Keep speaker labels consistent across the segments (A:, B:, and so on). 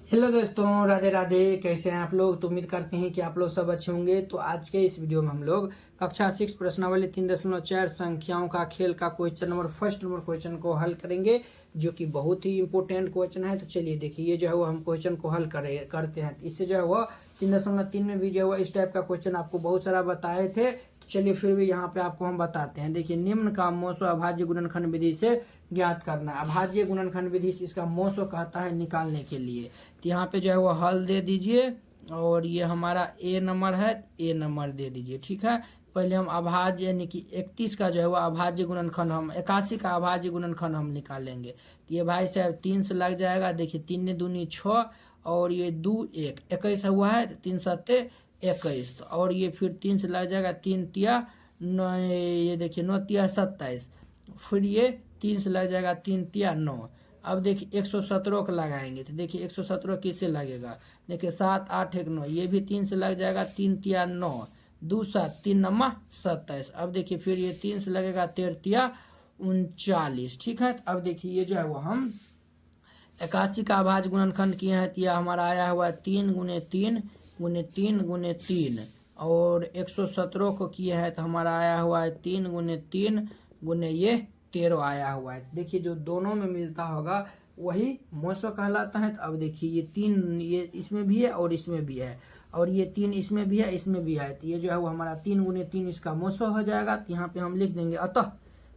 A: Hello दोस्तों, राधे राधे। कैसे हैं आप लोग? तो उम्मीद करते हैं कि आप लोग सब अच्छे होंगे। तो आज के इस वीडियो में हम लोग कक्षा 6 प्रश्नावली 3.4 संख्याओं का खेल का question number first number question को हल करेंगे, जो कि बहुत ही इंपॉर्टेंट क्वेश्चन है। तो चलिए देखिए, ये जो है वो हम क्वेश्चन को हल करते हैं। इससे जो है वो 3.3 में भी जो है वो इस टाइप का क्वेश्चन आपको बहुत सारा बताए थे। तो चलिए फिर भी यहाँ पे आपको हम बताते हैं। देखिए, निम्न का मोसो अभाज्य गुणनखंड विधि से ज्ञात करना। अभाज्य गुणनखंड विधि से इसका मोसो कहता है निकालने के लिए। तो यहाँ पे जो है वो हल दे दीजिए, और ये हमारा ए नंबर है, ए नंबर दे दीजिए। ठीक है, पहले हम अभाज्य यानी कि 31 का जो है वो अभाज्य गुणनखंड, हम 81 का अभाज्य गुणनखंड हम निकालेंगे। तो ये भाई साहब 3 से लग जाएगा। देखिए 3 दूनी 6 और ये 2 1 21 हुआ है, 3 सत्ते 21। और ये फिर 3 से लग जाएगा, 3 तिया 9, ये देखिए 9 तिया 27। फिर ये 3 से लग जाएगा, 3 तिया 9। अब देखिए 117 का लगाएंगे। तो देखिए 117 किससे लगेगा? देखिए 7 8 1 9, ये भी 3 से लग जाएगा, 3 तिया 9 2 7 3 नमा 27। अब देखिए फिर ये 3 से लगेगा, 13 तिया 39। ठीक है, अब देखिए ये जो है वो हम 81 का अभाज्य गुणनखंड किए हैं। तो यह हमारा आया हुआ है 3 गुने 3 गुने 3 गुने 3। और 117 को किए हैं तो हमारा आया हुआ है 3 गुने 3 गुने ये 13 आया हुआ है। देखिए जो दोनों में मिलता होगा वही मोसो कहलाता है। तो अब देखिए ये 3 ये इसमें भी है और इसमें भी है, और ये 3 इसमें भी है इसमें भी है। तो ये जो है वो हमारा 3 गुने 3 इसका मोसो हो जाएगा। तो यहाँ पे हम लिख देंगे अतः,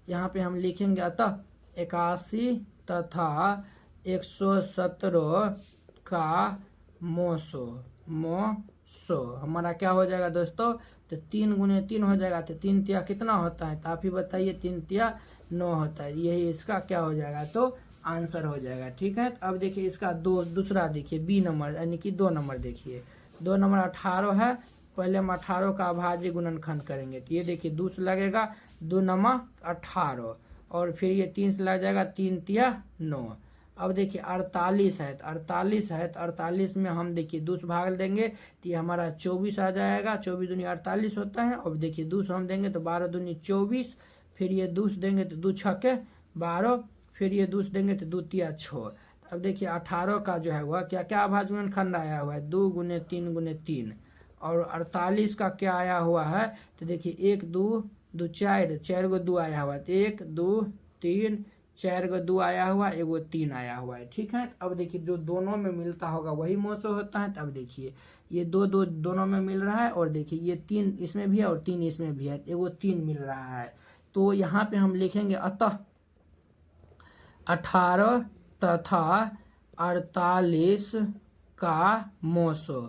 A: यहाँ पे हम लिखेंगे अतः 81 तथा 117 का मोसो हमारा क्या हो जाएगा दोस्तों? तो 3 गुने 3 हो जाएगा। तो 3 तिया कितना होता है? तो आप ही बताइए। 3 तिया 9 होता है। यही इसका क्या हो जाएगा? तो आंसर हो जाएगा। ठीक है, तो अब देखिए इसका दूसरा देखिए बी नंबर यानी कि 2 नंबर। देखिए 2 नंबर 18 है। पहले हम 18 का अभाज्य गुणनखंड करेंगे। तो ये देखिए 2 से लगेगा, 2 नंबर 18, और फिर ये 3 से लग जाएगा, 3 तिया 9। अब देखिए 48 है। तो 48 है, तो 48 में हम देखिए 2 से भाग देंगे तो ये हमारा 24 आ जाएगा। 24 दूनी 48 होता है। अब देखिए 2 से हम देंगे तो 12 दूनी 24। फिर ये 2 से देंगे तो 2 छक्के 12। फिर ये 2 से देंगे तो 2 तिया 6। अब देखिए 18 का जो है वह क्या क्या अभाज्य गुणनखंड आया हुआ है? 2 गुने 3 गुने 3। और 48 का क्या आया हुआ है? तो देखिए 1 2 2 4 4 गो 2 आया हुआ है। तो 1 2 3 4 गो 2 आया हुआ, एगो 3 आया हुआ है। ठीक है, तो अब देखिए जो दोनों में मिलता होगा वही मोसो होता है। तो अब देखिए ये 2 2 दोनों में मिल रहा है, और देखिए ये 3 इसमें भी है और 3 इसमें भी है, एगो 3 मिल रहा है। तो यहाँ पे हम लिखेंगे अतः 18 तथा 48 का मोसो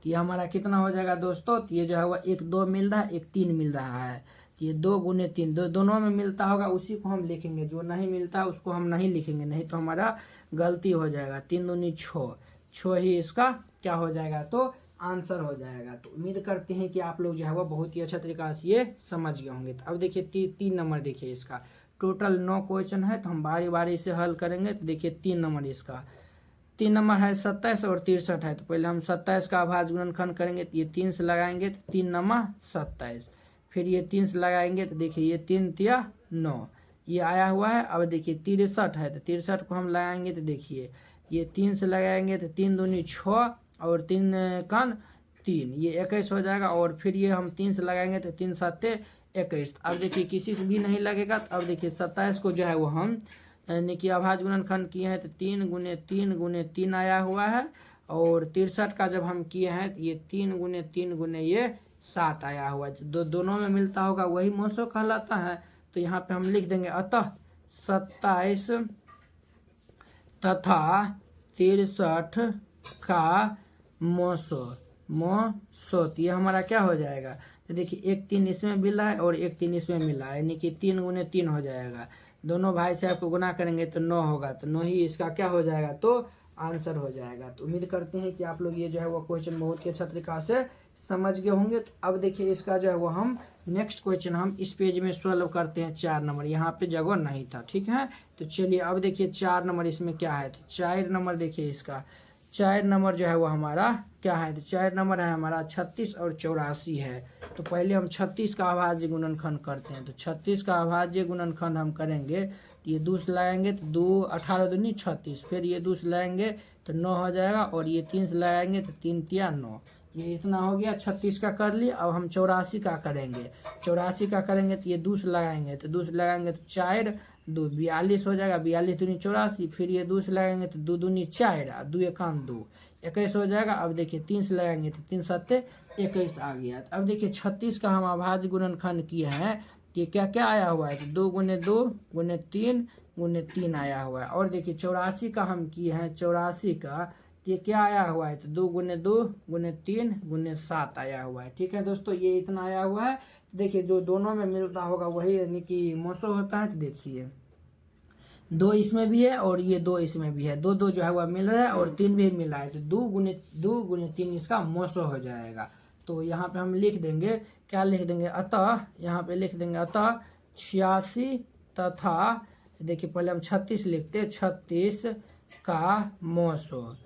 A: तो ये हमारा कितना हो जाएगा दोस्तों? तो ये जो है वह 1 2 मिल रहा है, 1 3 मिल रहा है। तो ये 2 गुने 3 दोनों में मिलता होगा, उसी को हम लिखेंगे। जो नहीं मिलता उसको हम नहीं लिखेंगे, नहीं तो हमारा गलती हो जाएगा। 3 दूनी 6 ही इसका क्या हो जाएगा? तो आंसर हो जाएगा। तो उम्मीद करते हैं कि आप लोग जो है वो बहुत ही अच्छा तरीका से ये समझ गए होंगे। तो अब देखिए 3 नंबर देखिए इसका टोटल 9 क्वेश्चन है, तो हम बारी बारी से हल करेंगे। तो देखिए 3 नंबर इसका 3 नंबर है 27 और 63 है। तो पहले हम 27 का अभाज्य गुणनखंड करेंगे। तो ये 3 से लगाएंगे तो 3 नंबर 27। फिर ये 3 से लगाएंगे तो देखिए ये 3 तिया 9 ये आया हुआ है। अब देखिए 63 है, तो 63 को हम लगाएंगे तो देखिए ये 3 से लगाएंगे तो 3 दूनी 6 और 3 कान 3, ये 21 हो जाएगा। और फिर ये हम 3 से लगाएंगे तो 3 सत्ते 21। अब देखिए किसी से भी नहीं लगेगा। तो अब देखिए 27 को जो है वो हम यानी कि अभाज्य गुणनखंड किए हैं तो 3 गुने 3 गुने 3 आया हुआ है। और 63 का जब हम किए हैं तो ये 3 गुने 3 गुने ये 7 आया हुआ है। दोनों में मिलता होगा वही मोसो कहलाता है। तो यहाँ पे हम लिख देंगे अतः 27 तथा 63 का मोसो तो ये हमारा क्या हो जाएगा? तो देखिए 1 3 इसमें मिला है और 1 3 इसमें मिला है, यानी कि 3 गुने 3 हो जाएगा। दोनों भाई साहब को गुना करेंगे तो 9 होगा। तो 9 ही इसका क्या हो जाएगा? तो आंसर हो जाएगा। तो उम्मीद करते हैं कि आप लोग ये जो है वो क्वेश्चन बहुत ही अच्छा तरीका से समझ गए होंगे। तो अब देखिए इसका जो है वो हम नेक्स्ट क्वेश्चन हम इस पेज में सॉल्व करते हैं। 4 नंबर यहाँ पे जगह नहीं था। ठीक है, तो चलिए अब देखिए 4 नंबर इसमें क्या है। तो 4 नंबर देखिए इसका 4 नंबर जो है वो हमारा क्या है? तो 4 नंबर है हमारा 36 और 84 है। तो पहले हम 36 का अभाज्य गुणनखंड करते हैं। तो 36 का अभाज्य गुणनखंड हम करेंगे तो ये 2 से लगाएंगे तो 2 18 दूनी 36, फिर ये 2 से लगाएंगे तो 9 हो जाएगा, और ये 3 से लगाएंगे तो 3 तिया 9, ये इतना हो गया। 36 का कर लिए। अब हम 84 का करेंगे। 84 का करेंगे तो ये 2 से लगाएंगे तो 2 से लगाएंगे तो 4 2 42 हो जाएगा, 42 दूनी 84, फिर ये 2 से लगाएंगे तो 2 दूनी 4 और 2 एकान 2 21 हो जाएगा। अब देखिए 3 से लगाएंगे तो 3 7 21 आ गया। अब देखिए 36 का हम अभाज्य गुणनखंड किए हैं, ये क्या क्या आया हुआ है, तो 2 गुने 2 गुने 3 गुने 3 आया हुआ है। और देखिए 84 का हम किए हैं, 84 का ये क्या आया हुआ है, तो 2 गुने 2 गुने 3 गुने 7 आया हुआ है। ठीक है दोस्तों, ये इतना आया हुआ है। देखिए जो दोनों में मिलता होगा वही यानी कि मोसो होता है। तो देखिए 2 इसमें भी है और ये 2 इसमें भी है, 2 2 जो है वह मिल रहा है और 3 भी मिला है, तो 2 गुने 3 इसका मोसो हो जाएगा। तो यहाँ पे हम लिख देंगे, क्या लिख देंगे, अतः यहाँ पे लिख देंगे अतः 86 तथा देखिए पहले हम 36 लिखते, 36 का मोसो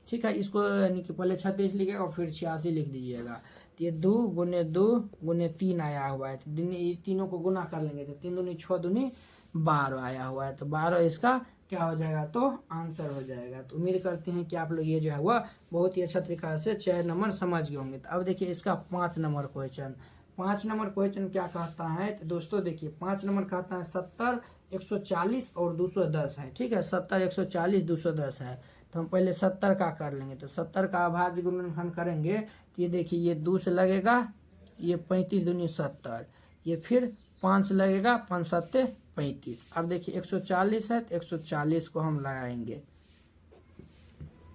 A: ठीक है। इसको यानी कि पहले 36 लिखेगा और फिर 86 लिख दीजिएगा। तो ये 2 गुने 3 आया हुआ है, तो ये तीनों को गुना कर लेंगे तो 3 दूनी 6 दूनी 12 आया हुआ है, तो 12 इसका क्या हो जाएगा, तो आंसर हो जाएगा। तो उम्मीद करते हैं कि आप लोग ये जो है वह बहुत ही अच्छा तरीका से 4 नंबर समझ गए होंगे। तो अब देखिए इसका 5 नंबर क्वेश्चन। 5 नंबर क्वेश्चन क्या कहता है, तो दोस्तों देखिए 5 नंबर कहता है 70 140 और 210 है। ठीक है, 70 140 210 है। तो हम पहले 70 का कर लेंगे, तो 70 का अभाज्य गुणनखंड करेंगे तो ये देखिए ये 2 से लगेगा, ये 35 दूनी 70, ये फिर 5 से लगेगा, 5 7 35। अब देखिए 140 है तो 140 को हम लगाएंगे,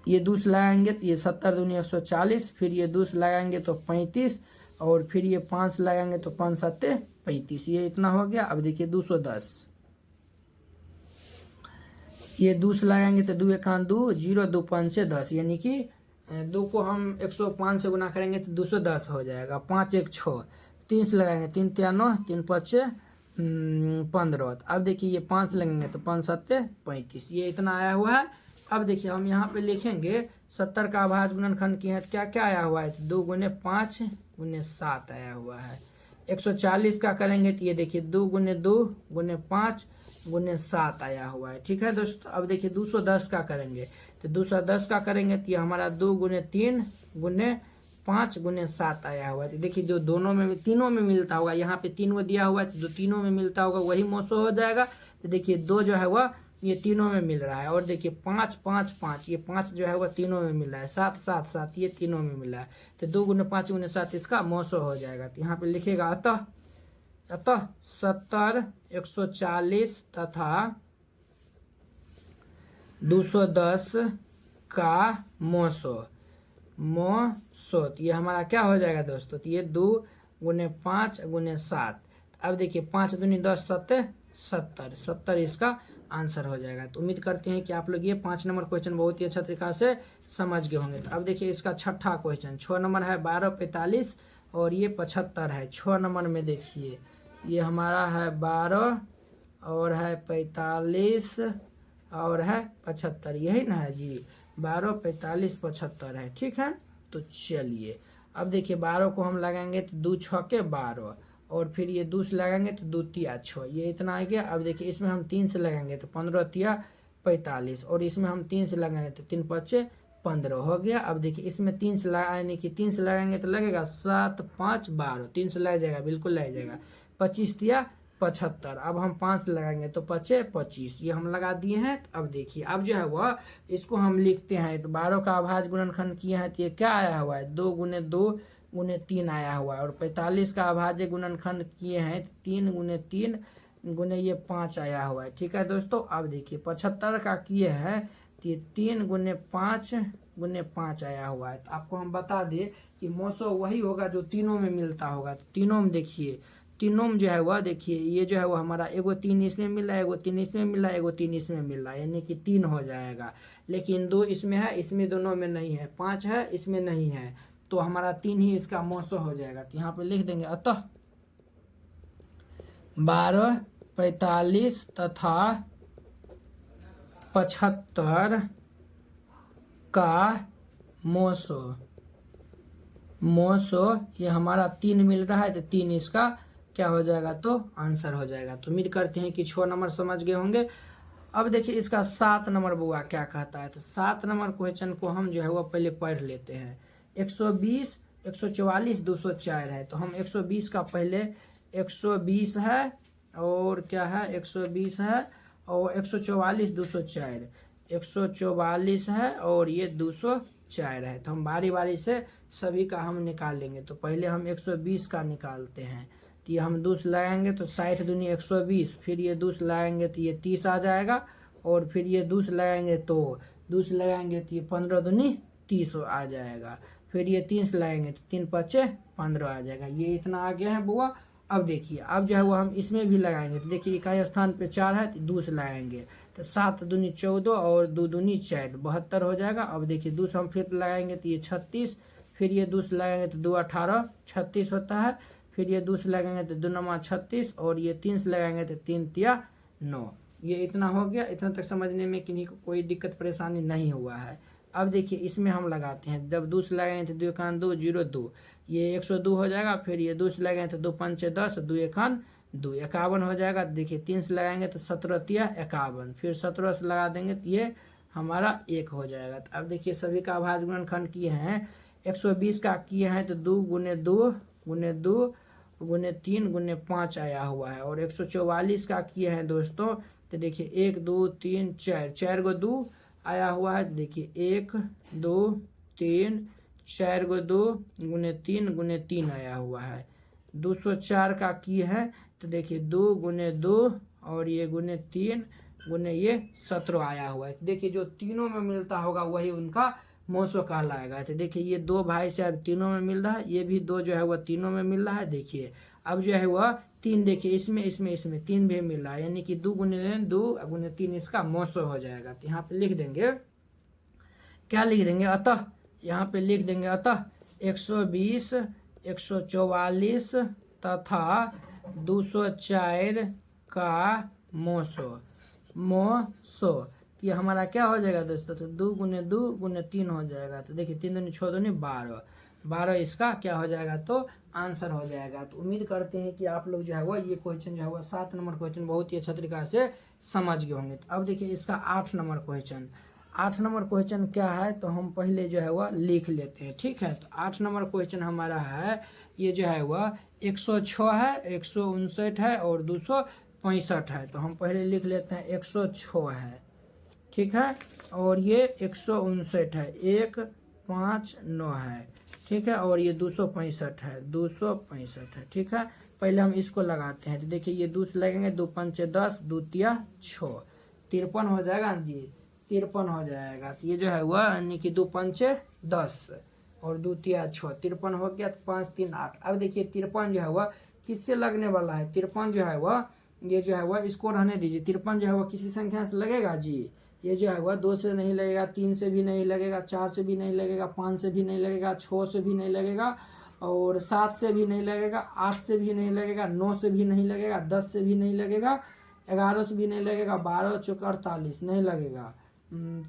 A: ये 2 से लगाएंगे तो ये 70 दूनी 140, फिर ये 2 से लगाएंगे तो 35, और फिर ये 5 से लगाएंगे तो 5 7 35, ये इतना हो गया। अब देखिए 210, ये 2 से लगाएंगे तो 2 एकान 2 0 2 5 10, यानी कि 2 को हम 105 से गुना करेंगे तो 210 हो जाएगा। 5 1 6, 3 से लगाएंगे 3 3 9 3 5 15। अब देखिए ये 5 लगेंगे तो 5 7 35, ये इतना आया हुआ है। अब देखिए हम यहाँ पे लिखेंगे 70 का अभाज्य गुणनखंड किए हैं तो क्या क्या आया हुआ है, तो 2 गुने 5 गुने 7 आया हुआ है। 140 का करेंगे तो ये देखिए 2 गुने 2 गुने 5 गुने 7 आया हुआ है। ठीक है दोस्तों, अब देखिए 210 का करेंगे तो 210 का करेंगे तो ये हमारा 2 गुने 3 गुने 5 गुने 7 आया हुआ है। तो देखिए जो दोनों में तीनों में मिलता होगा, यहाँ पे 3 दिया हुआ है तो जो तीनों में मिलता होगा वही मोसो हो जाएगा। तो देखिए 2 जो है वह ये तीनों में मिल रहा है, और देखिए 5 5 5, ये 5 जो है वह तीनों में मिल रहा है, 7 7 7 ये तीनों में मिला है। तो 2 गुने 5 गुने 7 इसका मोसो हो जाएगा। तो यहाँ पे लिखेगा अतः 70 140 तथा 210 का मोसो तो ये हमारा क्या हो जाएगा दोस्तों, तो ये 2 गुने 5 गुने 7। अब देखिए 5 दूनी 10 7 70 इसका आंसर हो जाएगा। तो उम्मीद करते हैं कि आप लोग ये 5 नंबर क्वेश्चन बहुत ही अच्छा तरीका से समझ गए होंगे। तो अब देखिए इसका 6ठा क्वेश्चन, 6 नंबर है 12 45 और ये 75 है। 6 नंबर में देखिए ये हमारा है 12 और है 45 और है 75, यही ना है जी, 12 45 75 है। ठीक है, तो चलिए अब देखिए 12 को हम लगाएंगे तो 2 6 के 12, और फिर ये 2 से लगाएंगे तो 2 तिया 6, ये इतना आ गया। अब देखिए इसमें हम 3 से लगाएंगे तो 15 तिया 45, और इसमें हम 3 से लगाएंगे तो 3 5 15 हो गया। अब देखिए इसमें 3 से लगाने की 3 से लगाएंगे तो लगेगा 7 5 12, 3 से लग जाएगा, बिल्कुल लग जाएगा। 25 तिया 75, अब हम 5 से लगाएंगे तो 5 25, ये हम लगा दिए हैं। तो अब देखिए अब जो है वह इसको हम लिखते हैं, तो 12 का अभाज्य गुणनखंड किए हैं तो ये क्या आया हुआ है, 2 गुने 2 गुने 3 आया हुआ है। और 45 का अभाज्य गुणनखंड किए हैं तो 3 गुने 3 गुने ये 5 आया हुआ है। ठीक है दोस्तों, अब देखिए 75 का किए हैं तो ये 3 गुने 5 गुने 5 आया हुआ है। तो आपको हम बता दें कि मोसो वही होगा जो तीनों में मिलता होगा। तो तीनों में देखिए, तीनों में जो है वह देखिए ये जो है वो हमारा एगो 3 इसमें मिला, एगो 3 इसमें मिला, एगो 3 इसमें मिला, यानी कि 3 हो जाएगा। लेकिन 2 इसमें है, इसमें दोनों में नहीं है, 5 है, इसमें नहीं है, तो हमारा 3 ही इसका मोसो हो जाएगा। तो यहाँ पे लिख देंगे अतः 12 45 तथा 75 का मोसो ये हमारा 3 मिल रहा है तो 3 इसका क्या हो जाएगा, तो आंसर हो जाएगा। तो उम्मीद करते हैं कि 6 नंबर समझ गए होंगे। अब देखिए इसका 7 नंबर बुआ क्या कहता है। तो 7 नंबर क्वेश्चन को हम जो है वो पहले पढ़ लेते हैं। 120, 144, 204 है। तो हम 120 का पहले 120 है और क्या है 120 है और 144 204, 144 है और ये 204 है। तो हम बारी बारी से सभी का हम निकाल लेंगे। तो पहले हम 120 का निकालते हैं। तो ये हम 2 लगाएंगे तो 60 दूनी 120, फिर ये 2 लगाएंगे तो ये 30 आ जाएगा और फिर ये 2 लगाएंगे तो 2 लगाएंगे तो ये 15 दूनी 30 आ जाएगा। फिर ये 3 लगाएंगे तो 3 पचे 15 आ जाएगा। ये इतना आ गया है बुआ। अब देखिए अब जो है वो हम इसमें भी लगाएंगे। तो देखिए इकाई स्थान पे 4 है तो 2 लगाएंगे तो 7 दूनी 14 और 2 दूनी 4, 72 हो जाएगा। अब देखिए 2 हम फिर लगाएंगे तो ये 36, फिर ये 2 लगाएंगे तो 2 18 36 होता है। फिर ये 2 लगाएंगे तो 2 9 36 और ये 3 लगाएंगे तो 3 तिया 9। ये इतना हो गया। इतना तक समझने में किन्हीं को कोई दिक्कत परेशानी नहीं हुआ है। अब देखिए इसमें हम लगाते हैं। जब 2 लगाएंगे तो 2 1 2 0 2, ये 102 हो जाएगा। फिर ये 2 लगाएंगे तो 2 5 10, 2 1 2, 51 हो जाएगा। देखिए 3 लगाएंगे तो 17 तिया 51, फिर 17 से लगा देंगे तो ये हमारा 1 हो जाएगा। तो अब देखिए सभी का अभाज्य गुणनखंड किए हैं। 120 का किए हैं तो 2 गुने 2 गुने 2 गुने 3 गुने 5 आया हुआ है। और 144 का किए हैं दोस्तों तो देखिए 1 2 3 4, 4 गो 2 आया हुआ है। देखिए 1 2 3 4 गो 2 गुने 3 आया हुआ है। 204 का की है तो देखिए 2 गुने 2 और ये गुने 3 गुने ये 17 आया हुआ है। देखिए जो तीनों में मिलता होगा वही उनका मोसो कहलाएगा। तो देखिए ये 2 भाई से अब तीनों में मिल रहा है, ये भी 2 जो है वह तीनों में मिल रहा है। देखिए अब जो है वह 3, देखिए इसमें 3 भी मिल रहा है, यानी कि 2 गुने 3 इसका मोसो हो जाएगा। तो यहाँ पे लिख देंगे, क्या लिख देंगे, अतः यहाँ पे लिख देंगे अतः 120, 144 तथा 204 का मोसो ये हमारा क्या हो जाएगा दोस्तों, तो 2 गुने 3 हो जाएगा। तो देखिए 3 दूनी 6 दूनी 12, 12 इसका क्या हो जाएगा, तो आंसर हो जाएगा। तो उम्मीद करते हैं कि आप लोग जो है वो ये क्वेश्चन जो है वो 7 नंबर क्वेश्चन बहुत ही अच्छा तरीका से समझ गए होंगे। तो अब देखिए इसका 8 नंबर क्वेश्चन, 8 नंबर क्वेश्चन क्या है तो हम पहले जो है वह लिख लेते हैं, ठीक है। तो 8 नंबर क्वेश्चन हमारा है, ये जो है वह 106 है, 159 है और 265 है। तो हम पहले लिख लेते हैं 106 है, ठीक है, और ये 159 है, 1 5 9 है, ठीक है, और ये 265 है, 265 है, ठीक है। पहले हम इसको लगाते हैं। तो देखिए ये 2 लगेंगे, 2 5 10, 2 तिया 6, 53 हो जाएगा जी, 53 हो जाएगा। तो ये जो है वह यानी कि 2 5 10 और 2 तिया 6, 53 हो गया। तो 5 3 8। अब देखिए 53 जो है वह किससे लगने वाला है, 53 जो है वह ये जो है वह इसको रहने दीजिए। 53 जो है वह किसी संख्या से लगेगा जी, ये जो है वह 2 से नहीं लगेगा, 3 से भी नहीं लगेगा, 4 से भी नहीं लगेगा, 5 से भी नहीं लगेगा, 6 से भी नहीं लगेगा और 7 से भी नहीं लगेगा, 8 से भी नहीं लगेगा, 9 से भी नहीं लगेगा, 10 से भी नहीं लगेगा, 11 से भी नहीं लगेगा, 12 चौक 48 नहीं लगेगा,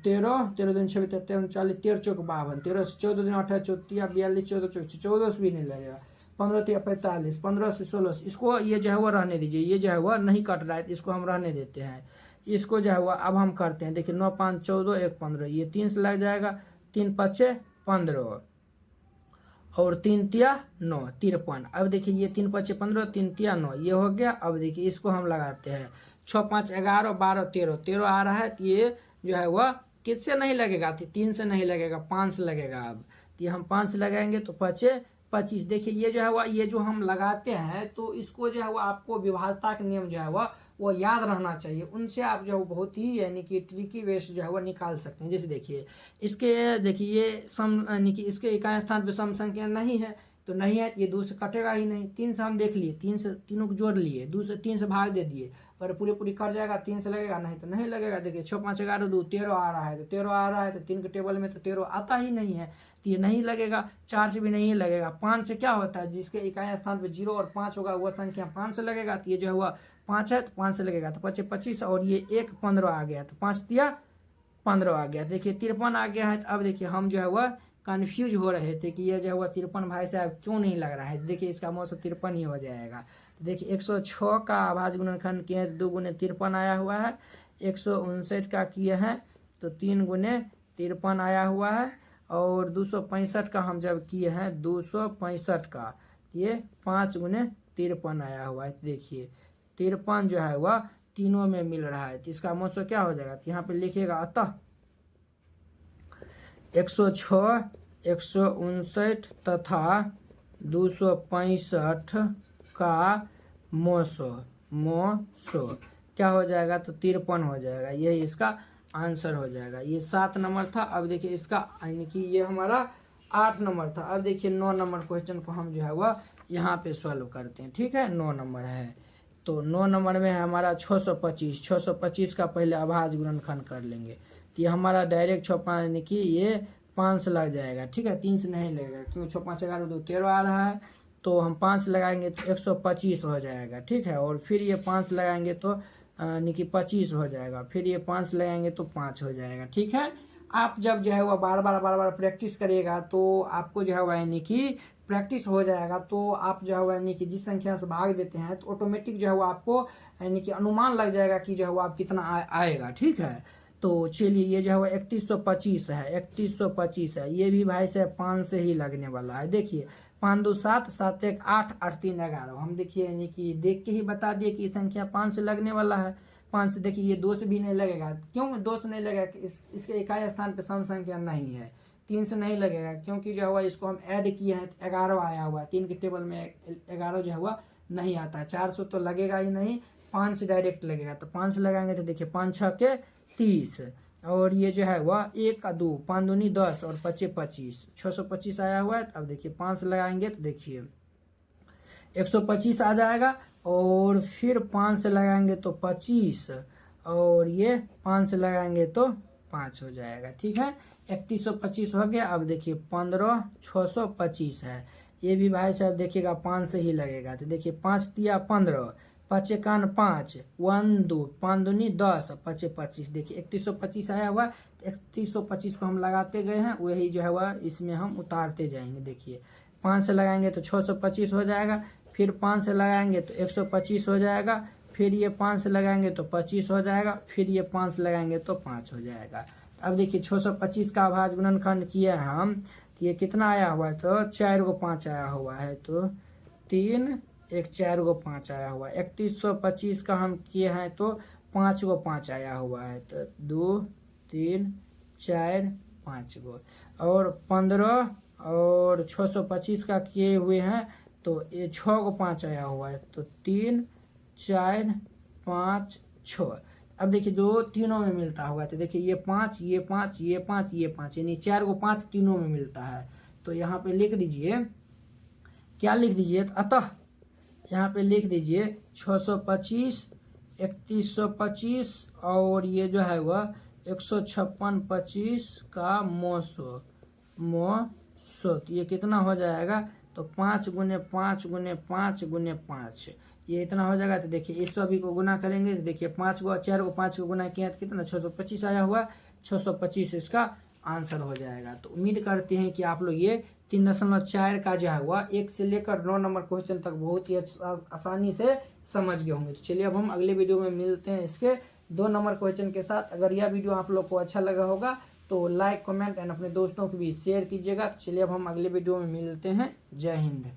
A: 13 13 दिन 26 13 40 13 चौक 52, 13 से 14 दिन 28 चौतिया 42 14 चौक 14 से भी नहीं लगेगा, 15 तिया 45, 15 से 16। इसको ये जो है वो रहने दीजिए, ये जो है वह नहीं कट रहा है, इसको हम रहने देते हैं। इसको जो है वह अब हम करते हैं। देखिए 9 5 14 1 15, ये 3 से लग जाएगा, 3 5 15 और 3 तिया 9 53। अब देखिए ये 3 5 15, 3 तिया 9 ये हो गया। अब देखिए इसको हम लगाते हैं, 6 5 11 12 13, 13 आ रहा है। तो ये जो है वह किससे नहीं लगेगा, 3 से नहीं लगेगा, 5 से लगेगा। अब ये हम 5 से लगाएंगे तो 5 25। देखिए ये जो है वह ये जो हम लगाते हैं तो इसको जो है वो आपको विभाजता के नियम जो है वो याद रहना चाहिए। उनसे आप जो है बहुत ही यानी कि ट्रिकी वे से जो है वो निकाल सकते हैं। जैसे देखिए ये सम यानी कि इसके इकाई स्थान पे सम संख्या नहीं है, तो नहीं है, ये 2 से कटेगा ही नहीं। 3 से हम देख लिए, 3 से तीनों को जोड़ लिए, 2 से 3 से भाग दे दिए, अगर पूरी कट जाएगा 3 से लगेगा, नहीं तो नहीं लगेगा। देखिए 6 5 11 2 13 आ रहा है, तो 13 आ रहा है, तो 3 के टेबल में तो 13 आता ही नहीं है, तो ये नहीं लगेगा। 4 से भी नहीं लगेगा। 5 से क्या होता है, जिसके इकाई स्थान पे 0 और 5 होगा वह संख्या 5 से लगेगा, तो ये जो है वह 5 है, तो 5 से लगेगा, तो 5 25 और ये 1 15 आ गया, तो 5 तिया 15 आ गया। देखिए 53 आ गया है। तो अब देखिए हम जो है वह कन्फ्यूज हो रहे थे कि ये जो हुआ 53 भाई साहब क्यों नहीं लग रहा है। देखिए इसका मौत 53 ही हो जाएगा। देखिए 106 का अभाज्य गुणनखंड किए हैं तो 2 गुने 53 आया हुआ है। 159 का किए हैं तो 3 गुने 53 आया हुआ है। और 265 का हम जब किए हैं 265 का ये 5 गुने 53 आया हुआ है। देखिए 53 जो है वह तीनों में मिल रहा है तो इसका मौसम क्या हो जाएगा। तो यहाँ पे लिखिएगा अतः 106, 159 तथा 265 का मोसो क्या हो जाएगा तो 53 हो जाएगा। यही इसका आंसर हो जाएगा। ये 7 नंबर था। अब देखिए इसका यानी कि ये हमारा 8 नंबर था। अब देखिए 9 नंबर क्वेश्चन को हम जो है वह यहाँ पे सॉल्व करते हैं। ठीक है 9 नंबर है तो 9 नंबर में है हमारा 625 का पहले अभाज्य गुणनखंड कर लेंगे तो ये हमारा डायरेक्ट 6 यानी कि ये 5 से लग जाएगा। ठीक है 3 से नहीं लगेगा क्योंकि 6 5 11 2 13 आ रहा है तो हम 5 से लगाएंगे तो 125 हो जाएगा। ठीक है और फिर ये 5 लगाएंगे तो यानी कि 25 हो जाएगा। फिर ये 5 लगाएंगे तो 5 हो जाएगा। ठीक है आप जब जो है वह बार बार प्रैक्टिस करिएगा तो आपको जो है वह यानी कि प्रैक्टिस हो जाएगा तो आप जो है वह यानी कि जिस संख्या से भाग देते हैं तो ऑटोमेटिक जो है वो आपको यानी कि अनुमान लग जाएगा कि जो है वो आप कितना आएगा। ठीक है तो चलिए ये जो है वो 3125 है। 3125 है ये भी भाई से 5 से ही लगने वाला है। देखिए 5 2 7 7 1 8 8 3 11 हम देखिए यानी कि देख के ही बता दिए कि संख्या 5 से लगने वाला है। 5 से देखिए ये 2 से भी नहीं लगेगा। क्यों 2 से नहीं लगेगा इसके इकाई स्थान पे सम संख्या नहीं है। 3 से नहीं लगेगा क्योंकि जो हुआ इसको हम ऐड किए हैं तो 11 आया हुआ है। 3 के टेबल में 11 जो हुआ नहीं आता है। 400 तो लगेगा ही नहीं। 5 से डायरेक्ट लगेगा तो 5 से लगाएंगे तो देखिए 5 6 के 30 और ये जो है वह 1 का 2 5 दूनी 10 और 5 25 625 आया हुआ है। अब देखिए 5 से लगाएंगे तो देखिए 125 आ जाएगा और फिर 5 से लगाएंगे तो 25 और ये 5 से लगाएंगे तो 5 हो जाएगा। ठीक है 3125 हो गया। अब देखिए 15 625 है ये भी भाई साहब देखिएगा 5 से ही लगेगा तो देखिए 5 तिया 15 5 एकान 5 1 2 5 दूनी 10 5 25 देखिए 3125 आया हुआ। 3125 को हम लगाते गए हैं वही जो है वह इसमें हम उतारते जाएंगे। देखिए 5 से लगाएंगे तो 625 हो जाएगा। फिर 5 से लगाएंगे तो 125 हो जाएगा। फिर ये 5 से लगाएंगे तो 25 हो जाएगा। फिर ये 5 से लगाएंगे तो 5 हो जाएगा। अब देखिए 625 का अभाज्य गुणनखंड किए हैं हम तो ये कितना आया हुआ है तो 4 को 5 आया हुआ है तो 3 1 4 को 5 आया हुआ है। 3125 का हम किए हैं तो 5 को 5 आया हुआ है तो 2 3 4 5 को और 15 और 625 का किए हुए हैं तो ये 6 को 5 आया हुआ है तो 3 4 5 6। अब देखिए जो तीनों में मिलता होगा तो देखिए ये 5 ये 5 ये 5 ये 5 यानी 4 को 5 तीनों में मिलता है। तो यहाँ पे लिख दीजिए क्या लिख दीजिए अतः यहाँ पे लिख दीजिए 625 3125 और ये जो है वह 156 का मोसो तो ये कितना हो जाएगा तो 5 गुने 5 गुने 5 गुने 5 ये इतना हो जाएगा। तो देखिए इस सभी को गुना करेंगे तो देखिए 5 को 4 को 5 को गुना किया तो कितना 625 आया हुआ। 625 इसका आंसर हो जाएगा। तो उम्मीद करते हैं कि आप लोग ये 3.4 का जो है हुआ 1 से लेकर 9 नंबर क्वेश्चन तक बहुत ही आसानी से समझ गए होंगे। तो चलिए अब हम अगले वीडियो में मिलते हैं इसके 2 नंबर क्वेश्चन के साथ। अगर यह वीडियो आप लोग को अच्छा लगा होगा तो लाइक कमेंट एंड अपने दोस्तों को भी शेयर कीजिएगा। चलिए अब हम अगले वीडियो में मिलते हैं। जय हिंद।